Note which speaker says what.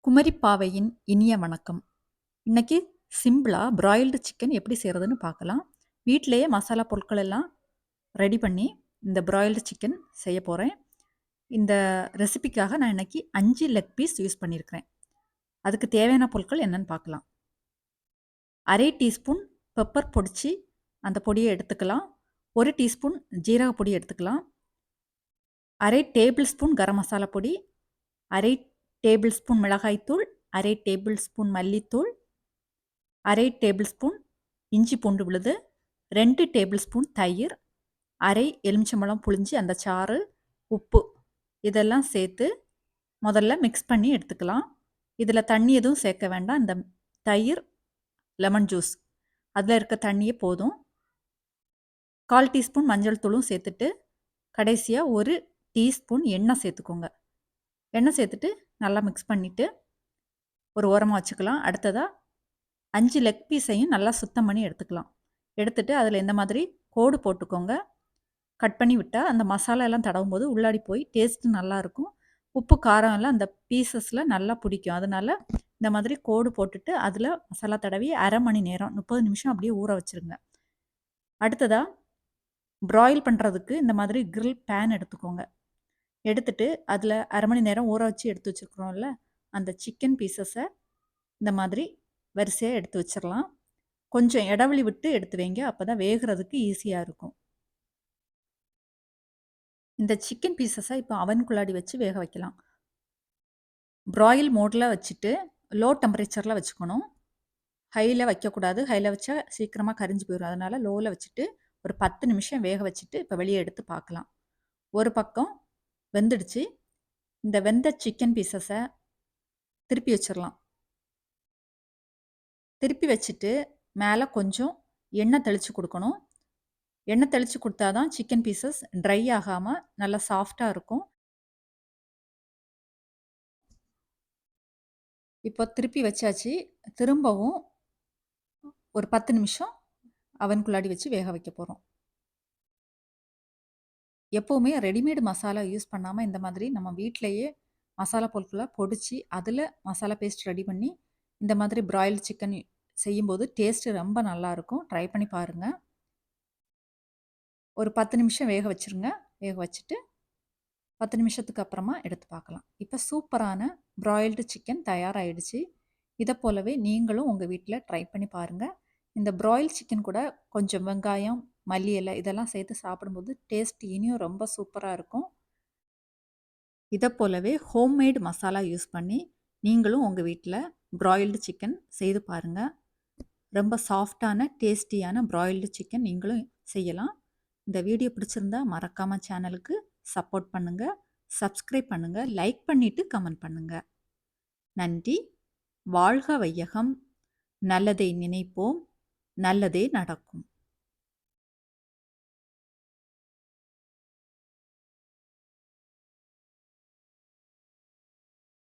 Speaker 1: குமரிப்பாவையின் இனிய வணக்கம். இன்னைக்கு சிம்பிளா பிராயில்டு சிக்கன் எப்படி செய்கிறதுன்னு பார்க்கலாம். வீட்டிலேயே மசாலா பொருட்கள் எல்லாம் ரெடி பண்ணி இந்த பிராயில்டு சிக்கன் செய்ய போகிறேன். இந்த ரெசிபிக்காக நான் இன்னைக்கு 5 லெக் பீஸ் யூஸ் பண்ணியிருக்கிறேன். அதுக்கு தேவையான பொருட்கள் என்னன்னு பார்க்கலாம். அரை டீஸ்பூன் பெப்பர் பொடிச்சு அந்த பொடியை எடுத்துக்கலாம். 1 டீஸ்பூன் ஜீரக பொடி எடுத்துக்கலாம். அரை டேபிள் ஸ்பூன் கரம் மசாலா பொடி, அரை டேபிள் ஸ்பூன் மிளகாய்த்தூள், அரை டேபிள் ஸ்பூன் மல்லித்தூள், அரை டேபிள் ஸ்பூன் இஞ்சி பூண்டு விழுது, 2 டேபிள் ஸ்பூன் தயிர், அரை எலுமிச்சம்பழம் புழிஞ்சு அந்த சாறு, உப்பு இதெல்லாம் சேர்த்து முதல்ல மிக்ஸ் பண்ணி எடுத்துக்கலாம். இதில் தண்ணி எதுவும் சேர்க்க வேண்டாம். இந்த தயிர், லெமன் ஜூஸ் அதில் இருக்க தண்ணியே போதும். 1/4 டீஸ்பூன் மஞ்சள் தூளும் சேர்த்துட்டு கடைசியாக 1 டீஸ்பூன் எண்ணெய் சேர்த்துக்கோங்க. எண்ணெய் சேர்த்துட்டு நல்லா மிக்ஸ் பண்ணிவிட்டு ஒரு ஓரமாக வச்சுக்கலாம். அடுத்ததாக 5 லெக் பீஸையும் நல்லா சுத்தம் பண்ணி எடுத்துக்கலாம். எடுத்துட்டு அதில் இந்த மாதிரி கோடு போட்டுக்கோங்க. கட் பண்ணி விட்டால் அந்த மசாலா எல்லாம் தடவும் போது உள்ளாடி போய் டேஸ்ட்டு நல்லாயிருக்கும். உப்பு காரம் எல்லாம் அந்த பீசஸில் நல்லா பிடிக்கும். அதனால் இந்த மாதிரி கோடு போட்டுட்டு அதில் மசாலா தடவி அரை மணி நேரம் 30 நிமிஷம் அப்படியே ஊற வச்சுருங்க. அடுத்ததாக ப்ராயில் பண்ணுறதுக்கு இந்த மாதிரி கிரில் பேன் எடுத்துக்கோங்க. எடுத்துட்டு அதில் அரை மணி நேரம் ஊற வச்சு எடுத்து வச்சுருக்குறோம்ல, அந்த சிக்கன் பீசஸை இந்த மாதிரி வரிசையாக எடுத்து வச்சிடலாம். கொஞ்சம் இடைவெளி விட்டு எடுத்து வைங்க. அப்போ தான் வேகிறதுக்கு ஈஸியாக இருக்கும். இந்த சிக்கன் பீசஸை இப்போ அவனுக்குள்ளாடி வச்சு வேக வைக்கலாம். ப்ராயில் மோடில் வச்சுட்டு லோ டெம்பரேச்சரில் வச்சுக்கணும். ஹையில் வைக்கக்கூடாது. ஹையில் வச்சா சீக்கிரமாக கரிஞ்சு போயிடும். அதனால் லோவில் வச்சுட்டு ஒரு 10 நிமிஷம் வேக வச்சுட்டு இப்போ வெளியே எடுத்து பார்க்கலாம். ஒரு பக்கம் வெந்துடுச்சு. இந்த வெந்த சிக்கன் பீசஸை திருப்பி வச்சிடலாம். திருப்பி வச்சுட்டு மேலே கொஞ்சம் எண்ணெய் தெளித்து கொடுக்கணும். எண்ணெய் தெளித்து கொடுத்தா தான் சிக்கன் பீசஸ் ட்ரை ஆகாமல் நல்லா சாஃப்டாக இருக்கும். இப்போ திருப்பி வச்சாச்சு. திரும்பவும் ஒரு 10 நிமிஷம் அவனுக்குள்ளாடி வச்சு வேக வைக்க போகிறோம். எப்போவுமே ரெடிமேடு மசாலா யூஸ் பண்ணாமல் இந்த மாதிரி நம்ம வீட்டிலையே மசாலா பொருட்களை பொடிச்சு அதில் மசாலா பேஸ்ட் ரெடி பண்ணி இந்த மாதிரி பிராயில்டு சிக்கன் செய்யும்போது டேஸ்ட்டு ரொம்ப நல்லாயிருக்கும். ட்ரை பண்ணி பாருங்கள். ஒரு 10 நிமிஷம் வேக வச்சுருங்க. வேக வச்சுட்டு 10 நிமிஷத்துக்கு அப்புறமா எடுத்து பார்க்கலாம். இப்போ சூப்பரான பிராயில்டு சிக்கன் தயாராகிடுச்சு. இதை போலவே நீங்களும் உங்கள் வீட்டில் ட்ரை பண்ணி பாருங்கள். இந்த பிராயில் சிக்கன் கூட கொஞ்சம் வெங்காயம், மல்லி இலை இதெல்லாம் சேர்த்து சாப்பிடும்போது டேஸ்ட் இனியும் ரொம்ப சூப்பராக இருக்கும். இதை போலவே ஹோம்மேட் மசாலா யூஸ் பண்ணி நீங்களும் உங்கள் வீட்டில் பிராயில்டு சிக்கன் செய்து பாருங்கள். ரொம்ப சாஃப்டான டேஸ்டியான பிராயில்டு சிக்கன் நீங்களும் செய்யலாம். இந்த வீடியோ பிடிச்சிருந்தா மறக்காமல் சேனலுக்கு சப்போர்ட் பண்ணுங்கள், சப்ஸ்கிரைப் பண்ணுங்கள், லைக் பண்ணிவிட்டு கமெண்ட் பண்ணுங்கள். நன்றி. வாழ்க வையகம். நல்லதை நினைப்போம், நல்லதே நடக்கும்.